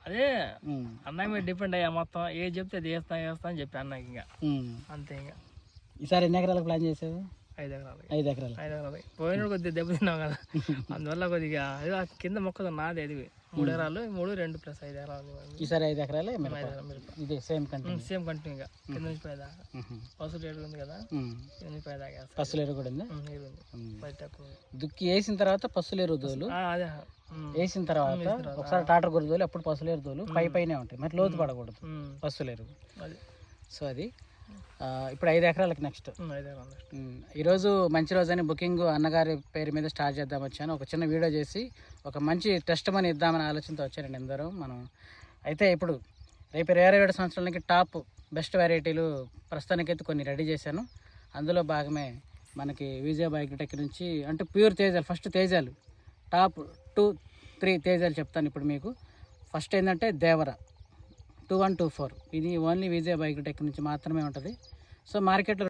అదే అన్నయ్య మీద డిపెండ్ అయ్యా మొత్తం. ఏది చెప్తే అది వేస్తా అని చెప్పి అన్నకి ఇంకా అంతే. ఇంకా ఈసారి ఎన్ని ఎకరాలకు ప్లాన్ చేసావు? 5 ఎకరాలు. 5 ఎకరాలు. పోయిన కొద్దిగా దెబ్బతిన్నావు కదా, అందువల్ల కొద్దిగా కింద మొక్క నాది అది 3 ఎకరాలు, 3, 2 + 5 ఎకరాలు. ఈసారి 5 ఎకరాలే ఇదే సేమ్ కంటిన్యూగా కింద నుంచి పైదాకా. పసులు ఎరువు ఉంది కదా, కింద నుంచి పైదాకా. పసులు ఎరువు కూడా ఉంది. దుక్కి వేసిన తర్వాత పసులు ఎరువుదోలు అదే వేసిన తర్వాత ఒకసారి టాటర్ గురుదోలు, అప్పుడు పసులు ఎరుదోలు పైనే ఉంటాయి. మరి లోతు పడకూడదు పసులు ఎరువు. సో అది ఇప్పుడు 5 ఎకరాలకి నెక్స్ట్. ఈరోజు మంచి రోజు అని బుకింగ్ అన్నగారి పేరు మీద స్టార్ట్ చేద్దాం వచ్చాను. ఒక చిన్న వీడియో చేసి ఒక మంచి టెస్ట్ మనీ ఇద్దామని ఆలోచనతో వచ్చారండి అందరూ. మనం అయితే ఇప్పుడు రేపు 27 సంవత్సరాలకి టాప్ బెస్ట్ వెరైటీలు ప్రస్తుతానికైతే కొన్ని రెడీ చేశాను. అందులో భాగమే మనకి విజయ బయోటెక్ నుంచి అంటే ప్యూర్ తేజాలు. ఫస్ట్ తేజాలు టాప్ 2, 3 తేజాలు చెప్తాను ఇప్పుడు మీకు. ఫస్ట్ ఏంటంటే దేవర 2124. ఇది ఓన్లీ విజయ బయోటెక్ నుంచి మాత్రమే ఉంటుంది. సో మార్కెట్లో